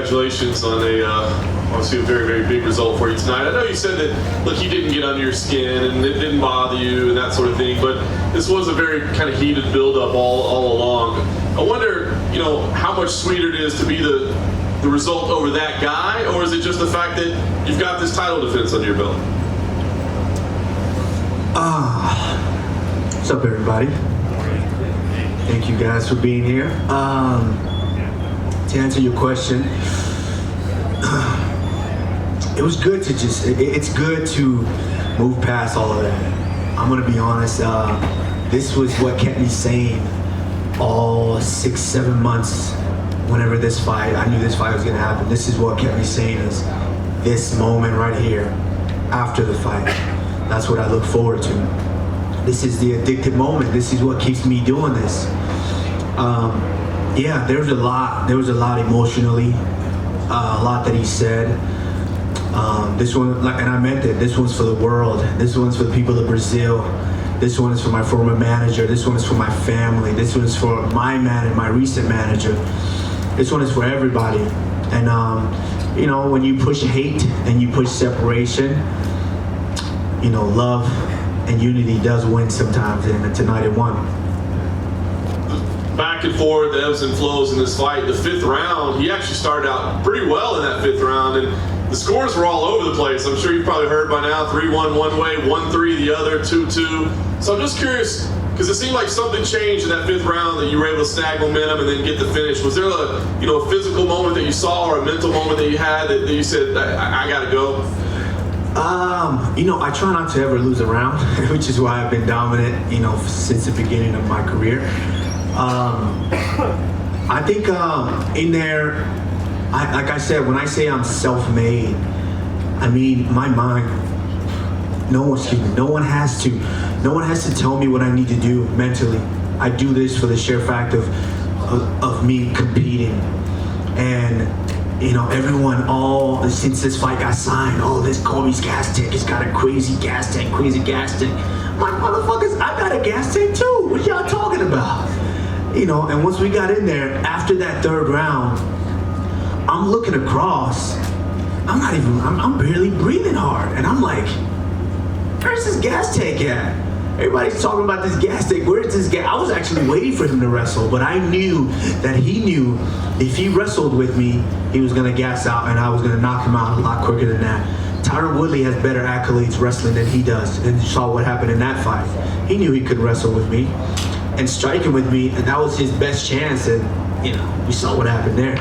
congratulations on obviously a very, very big result for you tonight. I know you said that, look, he didn't get under your skin and it didn't bother you and that sort of thing, but this was a very kind of heated build-up all along. I wonder, how much sweeter it is to be the result over that guy, or is it just the fact that you've got this title defense under your belt? What's up, everybody? Thank you guys for being here. To answer your question, it was good to it's good to move past all of that. I'm gonna be honest, this was what kept me sane all 6-7 months. Whenever this fight, I knew this fight was gonna happen. This is what kept me sane, is this moment right here after the fight. That's what I look forward to. This is the addictive moment. This is what keeps me doing this. Yeah, there was a lot emotionally, a lot that he said. This one, and I meant it, this one's for the world. This one's for the people of Brazil. This one is for my former manager. This one is for my family. This one is for my recent manager. This one is for everybody. And when you push hate and you push separation, love and unity does win sometimes, and tonight it won. Back and forth, the ebbs and flows in this fight. The fifth round, he actually started out pretty well in that fifth round, and the scores were all over the place. I'm sure you've probably heard by now, 3-1 one way, 1-3 the other, 2-2. So I'm just curious, because it seemed like something changed in that fifth round, that you were able to snag momentum and then get the finish. Was there a physical moment that you saw, or a mental moment that you had that you said, I gotta go? I try not to ever lose a round, which is why I've been dominant, since the beginning of my career. I think in there, like I said, when I say I'm self-made, I mean my mind. No one has to tell me what I need to do mentally. I do this for the sheer fact of me competing. And everyone, since this fight got signed, this Colby's gas tank has got a crazy gas tank. I'm like, motherfuckers, I got a gas tank too. What y'all talking about? And once we got in there, after that third round, I'm looking across. I'm barely breathing hard. And I'm like, where's this gas tank at? Everybody's talking about this gas tank. Where's this gas? I was actually waiting for him to wrestle, but I knew that he knew if he wrestled with me, he was gonna gas out and I was gonna knock him out a lot quicker than that. Tyron Woodley has better accolades wrestling than he does, and you saw what happened in that fight. He knew he could wrestle with me and striking with me, and that was his best chance, and we saw what happened there.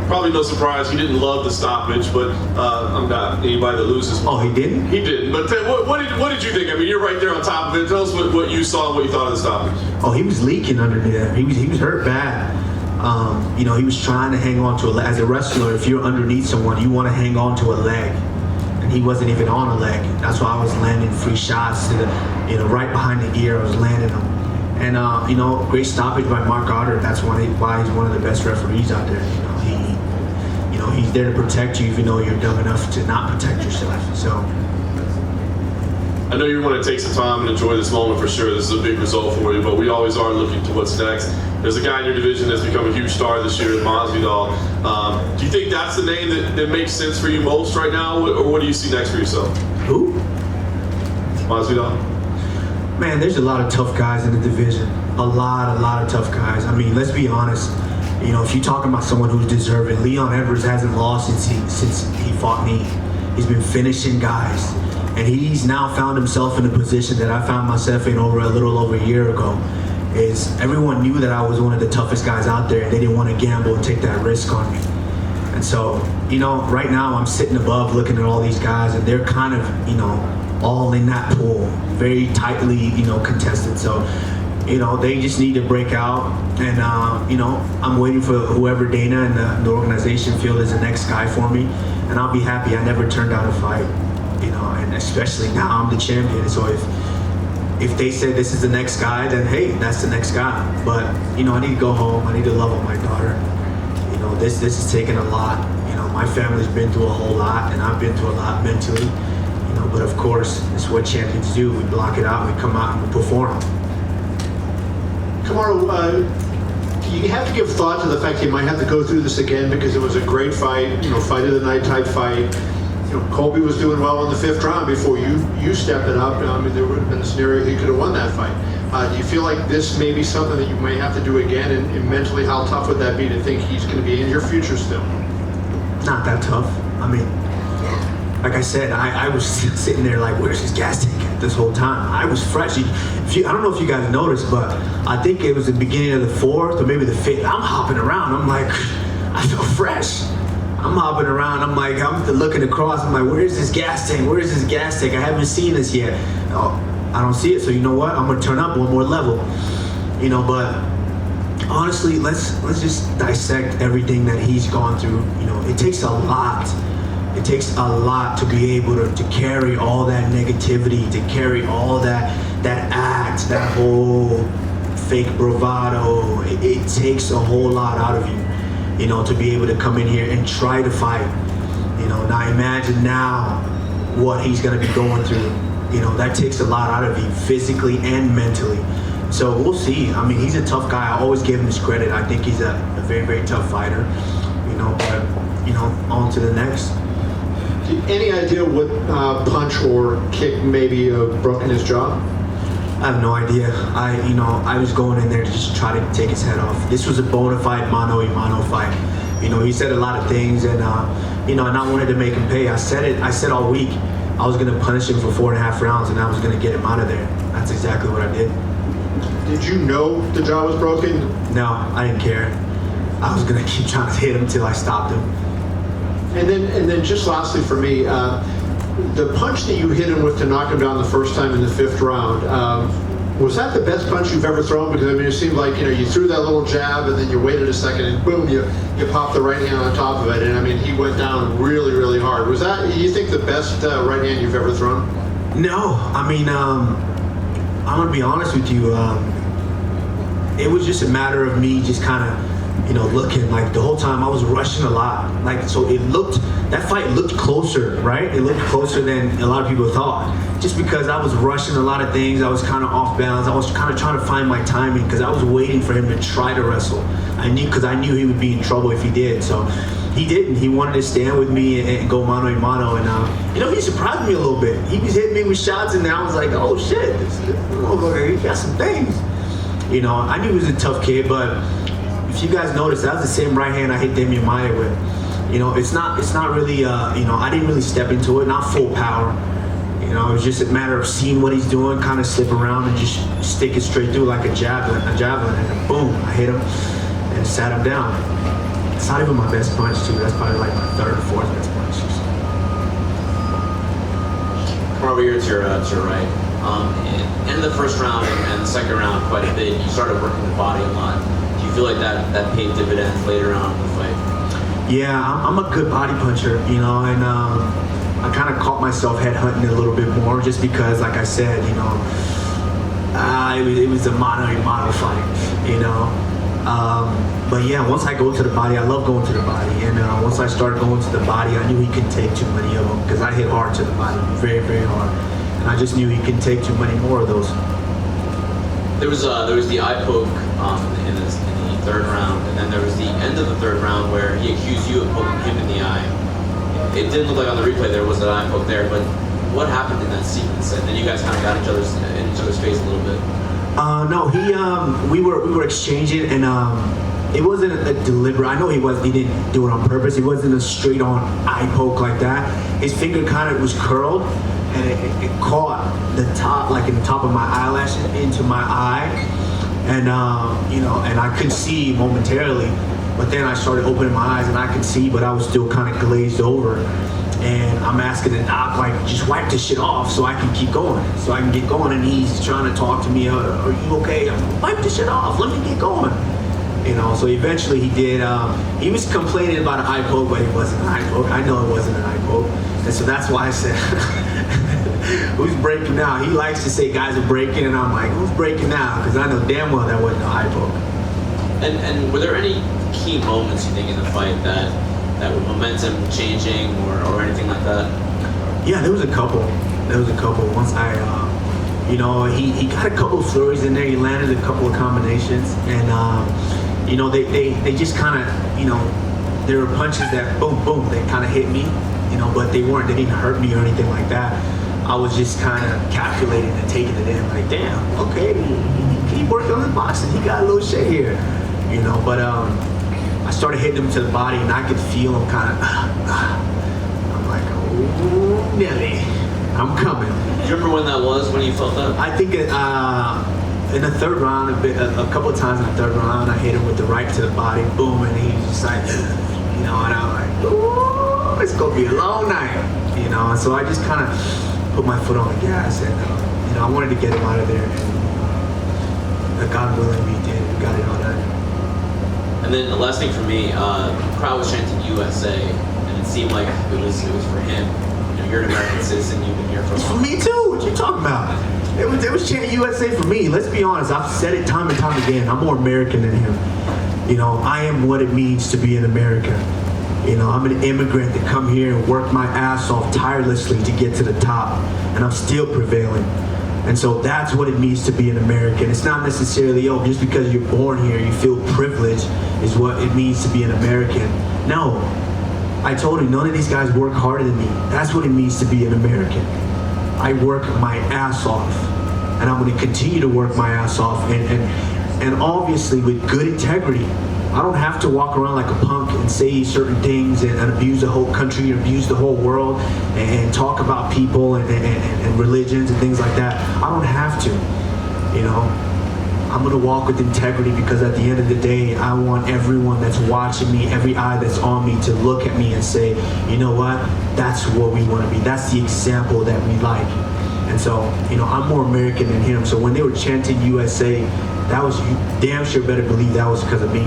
Probably no surprise, he didn't love the stoppage, but I'm not anybody that loses. Oh, he didn't? He didn't, but what did you think? I mean, you're right there on top of it. Tell us what you saw and what you thought of the stoppage. Oh, he was leaking under there. He was hurt bad. He was trying to hang on to a leg. As a wrestler, if you're underneath someone, you want to hang on to a leg. And he wasn't even on a leg. That's why I was landing free shots to right behind the ear. I was landing them. And, great stoppage by Mark Goddard. That's why he's one of the best referees out there. He's there to protect you even though you're dumb enough to not protect yourself. So I know you want to take some time and enjoy this moment for sure. This is a big result for you, but we always are looking to what's next. There's a guy in your division that's become a huge star this year, Masvidal. Do you think that's the name that makes sense for you most right now, or what do you see next for yourself? Who? Masvidal. Man, there's a lot of tough guys in the division. A lot of tough guys. I mean, let's be honest. If you're talking about someone who's deserving, Leon Edwards hasn't lost since he fought me. He's been finishing guys. And he's now found himself in a position that I found myself in a little over a year ago. Is everyone knew that I was one of the toughest guys out there, and they didn't want to gamble and take that risk on me. And so, right now I'm sitting above looking at all these guys, and they're kind of, all in that pool, very tightly, contested. So, they just need to break out, and I'm waiting for whoever Dana and the organization feel is the next guy for me, and I'll be happy. I never turned down a fight, and especially now I'm the champion. So if they say this is the next guy, then hey, that's the next guy. But I need to go home. I need to love on my daughter. This has taken a lot. My family's been through a whole lot, and I've been through a lot mentally. But of course, it's what champions do. We block it out, we come out, and we perform. Kamaru, you have to give thought to the fact you might have to go through this again because it was a great fight, fight of the night type fight. Colby was doing well in the 5th round before you stepped it up. I mean, there would have been a scenario he could have won that fight. Do you feel like this may be something that you may have to do again? And mentally, how tough would that be to think he's going to be in your future still? Not that tough. I mean, like I said, I was sitting there like, where's his gas tank this whole time? I was fresh. I don't know if you guys noticed, but I think it was the beginning of the 4th or maybe the 5th. I'm hopping around. I'm like, I feel fresh. I'm hopping around. I'm like, I'm looking across. I'm like, where's this gas tank? Where's this gas tank? I haven't seen this yet. Oh, I don't see it. So you know what? I'm gonna turn up one more level. But honestly, let's just dissect everything that he's gone through. It takes a lot. It takes a lot to be able to carry all that negativity, to carry all that act, that whole fake bravado. It takes a whole lot out of you. To be able to come in here and try to fight. Now imagine now what he's going to be going through. That takes a lot out of you physically and mentally. So we'll see. I mean, he's a tough guy. I always give him his credit. I think he's a very, very tough fighter. But, on to the next. Any idea what punch or kick maybe broken his jaw? I have no idea. I was going in there to just try to take his head off. This was a bona fide mano-a-mano fight. He said a lot of things, and and I wanted to make him pay. I said all week I was going to punish him for 4.5 rounds, and I was going to get him out of there. That's exactly what I did. Did you know the jaw was broken? No, I didn't care. I was going to keep trying to hit him until I stopped him. And then just lastly for me, the punch that you hit him with to knock him down the first time in the 5th round, was that the best punch you've ever thrown? Because I mean, it seemed like you threw that little jab and then you waited a second and boom, you popped the right hand on top of it. And I mean, he went down really, really hard. Was that, you think, the best right hand you've ever thrown? No, I mean, I'm gonna be honest with you. It was just a matter of me just kind of, looking. Like the whole time I was rushing a lot. Like, so that fight looked closer, right? It looked closer than a lot of people thought. Just because I was rushing a lot of things, I was kind of off balance. I was kind of trying to find my timing because I was waiting for him to try to wrestle. I knew he would be in trouble if he did. So he didn't. He wanted to stand with me and go mano-a-mano. And he surprised me a little bit. He was hitting me with shots, and I was like, oh shit, this motherfucker, he got some things. I knew he was a tough kid, but if you guys noticed, that was the same right hand I hit Damian Maia with. It's not really, I didn't really step into it, not full power. It was just a matter of seeing what he's doing, kind of slip around and just stick it straight through like a javelin, and then boom, I hit him and sat him down. It's not even my best punch too. That's probably like my 3rd or 4th best punch. Come over here to your right. In the 1st round and the 2nd round, quite a bit, you started working the body a lot. Do you feel like that paid dividends later on in the fight? Yeah, I'm a good body puncher, and I kind of caught myself headhunting a little bit more just because, like I said, it was a mano-a-mano fight, But yeah, once I go to the body, I love going to the body. And once I started going to the body, I knew he couldn't take too many of them because I hit hard to the body, very, very hard. And I just knew he couldn't take too many more of those. There was the eye poke in the 3rd round, and then there was the end of the 3rd round where he accused you of poking him in the eye. It didn't look like on the replay there was an eye poke there, but what happened in that sequence? And then you guys kind of got in each other's face a little bit. No, we were exchanging, and it wasn't a deliberate. I know he didn't do it on purpose. It wasn't a straight on eye poke like that. His finger kind of was curled, and it caught the top, like in the top of my eyelash into my eye, and and I could see momentarily. But then I started opening my eyes and I could see, but I was still kind of glazed over. And I'm asking the doc, like, just wipe this shit off so I can keep going, so I can get going. And he's trying to talk to me, are you okay? I'm like, wipe this shit off, let me get going. So eventually he did. He was complaining about an eye poke, but it wasn't an eye poke. I know it wasn't an eye poke. And so that's why I said, who's breaking now? He likes to say guys are breaking, and I'm like, who's breaking now? Because I know damn well that wasn't an eye poke. And were there any key moments you think in the fight that were momentum changing or anything like that? Yeah, there was a couple. Once I, he got a couple of flurries in there. He landed a couple of combinations, and you know, they just kind of, you know, there were punches that boom, boom, they kind of hit me, you know, but they didn't hurt me or anything like that. I was just kind of calculating and taking it in, like, damn, okay, he worked on his boxing, he got a little shit here, you know, but I started hitting him to the body and I could feel him kind of, I'm like, oh, Nelly, I'm coming. Do you remember when that was, when you felt that? I think in the third round, a couple of times in the third round, I hit him with the right to the body, boom, and he was just like, you know, and I'm like, ooh, it's gonna be a long night, you know. And so I just kind of put my foot on the gas, and you know, I wanted to get him out of there, and God willing, we did. We got it all done. And then the last thing for me, the crowd was chanting USA, and it seemed like it was for him. You know, you're an American citizen, you've been here for a It's for long me too. What you talking about? It was chanting USA for me. Let's be honest. I've said it time and time again. I'm more American than him. You know, I am what it means to be an American. You know, I'm an immigrant that come here and work my ass off tirelessly to get to the top, and I'm still prevailing. And so that's what it means to be an American. It's not necessarily, oh, just because you're born here, you feel privileged is what it means to be an American. No. I told you, none of these guys work harder than me. That's what it means to be an American. I work my ass off, and I'm going to continue to work my ass off, and obviously with good integrity. I don't have to walk around like a punk and say certain things and abuse the whole country and abuse the whole world and talk about people and religions and things like that. I don't have to, you know. I'm going to walk with integrity because at the end of the day, I want everyone that's watching me, every eye that's on me to look at me and say, you know what, that's what we want to be. That's the example that we like. And so, you know, I'm more American than him. So when they were chanting USA, that was, you damn sure better believe that was because of me.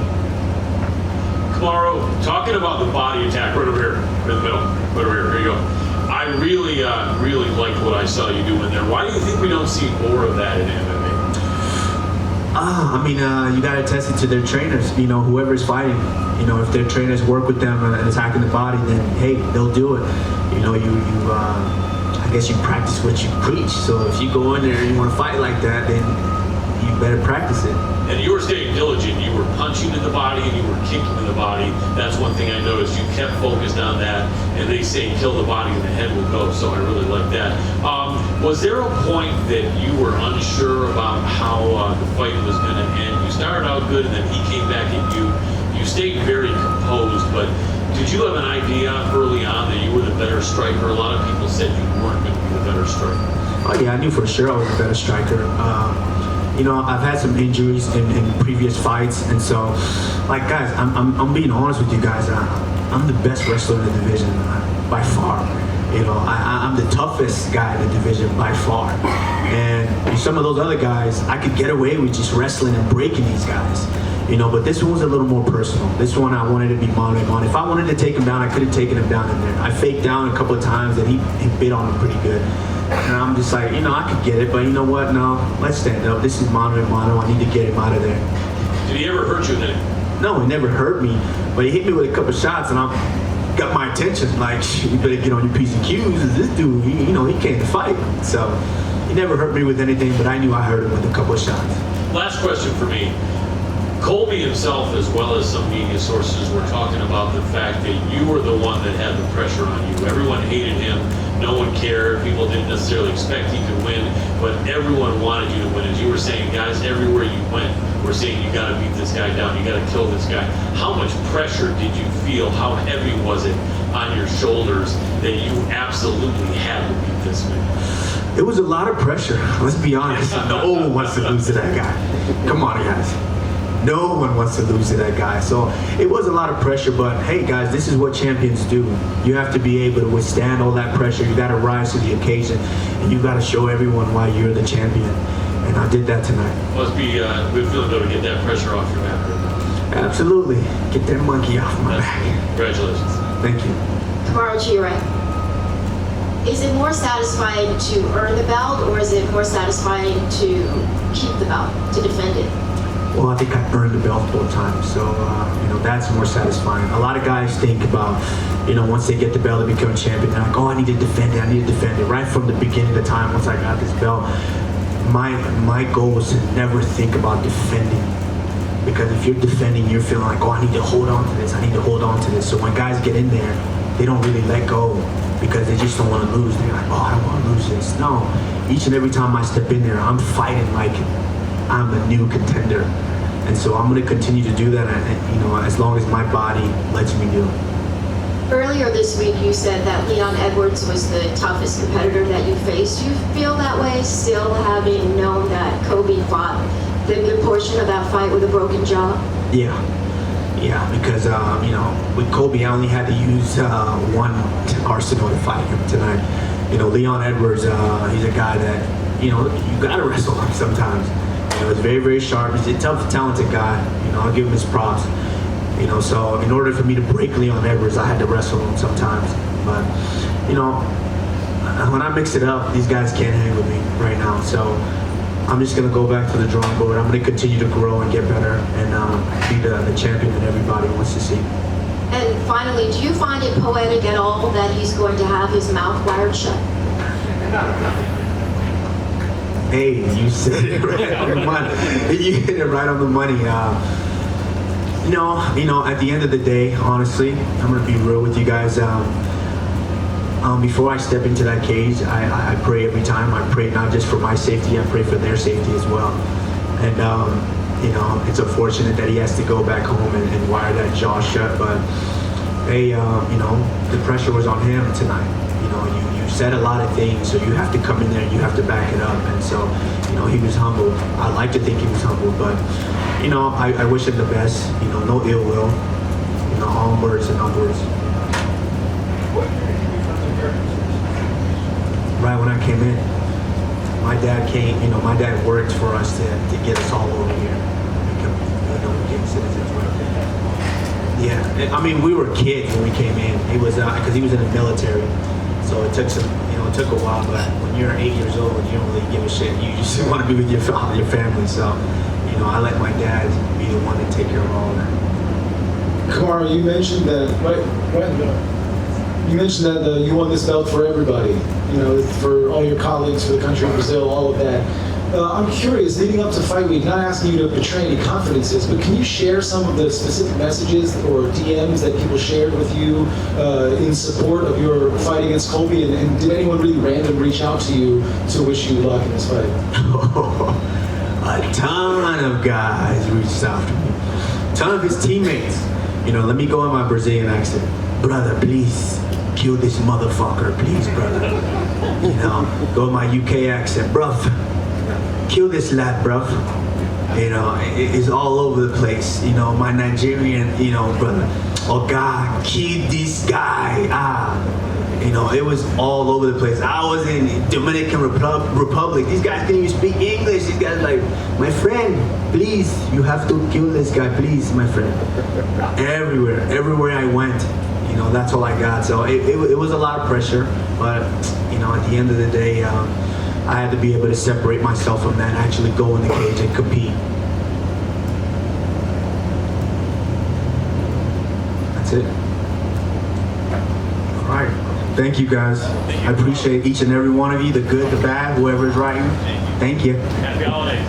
Kamaru, talking about the body attack right over here, in the middle, right over here, here you go. I really liked what I saw you doing there. Why do you think we don't see more of that in MMA? I mean, you got to test it to their trainers. You know, whoever's fighting. You know, if their trainers work with them and attacking the body, then hey, they'll do it. You know, I guess you practice what you preach. So if you go in there and you want to fight like that, then you better practice it. And you were staying diligent. You were punching in the body and you were kicking in the body. That's one thing I noticed. You kept focused on that. And they say kill the body and the head will go. So I really like that. Was there a point that you were unsure about how the fight was going to end? You started out good and then he came back at you. You stayed very composed, but did you have an idea early on that you were the better striker? A lot of people said you weren't going to be the better striker. Oh yeah, I knew for sure I was a better striker. You know, I've had some injuries in previous fights, and so, like, guys, I'm being honest with you guys. I'm the best wrestler in the division by far. You know, I'm the toughest guy in the division by far. And some of those other guys, I could get away with just wrestling and breaking these guys. You know, but this one was a little more personal. This one I wanted to be mano-a-mano. If I wanted to take him down, I could have taken him down in there. I faked down a couple of times, and he bit on him pretty good. And I'm just like, you know, I could get it, but you know what? No, let's stand up. This is mano-a-mano. I need to get him out of there. Did he ever hurt you then? No, he never hurt me, but he hit me with a couple shots, and I got my attention. Like, you better get on your P's and Q's. This dude, you know, he came to fight. So he never hurt me with anything, but I knew I hurt him with a couple of shots. Last question for me. Colby himself, as well as some media sources, were talking about the fact that you were the one that had the pressure on you. Everyone hated him. No one cared. People didn't necessarily expect he could win, but everyone wanted you to win. As you were saying, guys, everywhere you went, were saying you got to beat this guy down. You got to kill this guy. How much pressure did you feel? How heavy was it on your shoulders that you absolutely had to beat this man? It was a lot of pressure. Let's be honest. No one wants to lose to that guy. Come on, guys. No one wants to lose to that guy. So it was a lot of pressure, but hey guys, this is what champions do. You have to be able to withstand all that pressure. You got to rise to the occasion, and you got to show everyone why you're the champion. And I did that tonight. Must be good feeling to get that pressure off your back right now. Absolutely. Get that monkey off my back. Congratulations. Thank you. Kamaru, to your right. Is it more satisfying to earn the belt, or is it more satisfying to keep the belt, to defend it? Well, I think I earned the belt both times, so you know, that's more satisfying. A lot of guys think about, you know, once they get the belt, they become a champion. They're like, oh, I need to defend it. I need to defend it. Right from the beginning of the time, once I got this belt, my goal was to never think about defending. Because if you're defending, you're feeling like, oh, I need to hold on to this. I need to hold on to this. So when guys get in there, they don't really let go because they just don't want to lose. They're like, oh, I don't want to lose this. No, each and every time I step in there, I'm fighting like I'm a new contender. And so I'm going to continue to do that, as long as my body lets me do it. Earlier this week, you said that Leon Edwards was the toughest competitor that you faced. Do you feel that way, still having known that Colby fought the good portion of that fight with a broken jaw? Yeah, because with Colby, I only had to use one arsenal to fight him tonight. Leon Edwards, he's a guy that you gotta wrestle him sometimes. He's very, very sharp. He's a tough, talented guy. I'll give him his props. So in order for me to break Leon Edwards, I had to wrestle him sometimes. But when I mix it up, these guys can't hang with me right now. So I'm just gonna go back to the drawing board. I'm gonna continue to grow and get better and be the champion that everybody wants to see. And finally, do you find it poetic at all that he's going to have his mouth wired shut? Hey, you said it right on the money. You hit it right on the money. At the end of the day, honestly, I'm gonna be real with you guys. Before I step into that cage, I pray every time. I pray not just for my safety, I pray for their safety as well. And it's unfortunate that he has to go back home and wire that jaw shut. But hey, the pressure was on him tonight. You said a lot of things, so you have to come in there and you have to back it up. And so, he was humbled. I like to think he was humbled, but I wish him the best. No ill will. Onwards and upwards. Right when I came in, my dad came. My dad worked for us to get us all over here. Became citizens right there. Yeah, I mean, we were kids when we came in. He was because he was in the military, so it took it took a while. But when you're 8 years old, you don't really give a shit. You just want to be with your family. So, I let my dad be the one to take care of all of that. Kamaru, you mentioned that you won this belt for everybody. For all your colleagues, for the country of Brazil, all of that. I'm curious, leading up to fight week, not asking you to betray any confidences, but can you share some of the specific messages or DMs that people shared with you in support of your fight against Colby? And did anyone really random reach out to you to wish you luck in this fight? A ton of guys reached out to me. A ton of his teammates. Let me go in my Brazilian accent. Brother, please kill this motherfucker, please, brother. Go in my UK accent. Bruv, kill this lad, bruv. It's all over the place. My Nigerian, brother. Oh God, kill this guy. It was all over the place. I was in Dominican Republic. These guys didn't even speak English. These guys like, my friend, please, you have to kill this guy, please, my friend. Everywhere I went, that's all I got. So it was a lot of pressure, but at the end of the day, I had to be able to separate myself from that and actually go in the cage and compete. That's it. All right. Thank you, guys. I appreciate each and every one of you, the good, the bad, whoever is writing. Thank you. Happy holidays.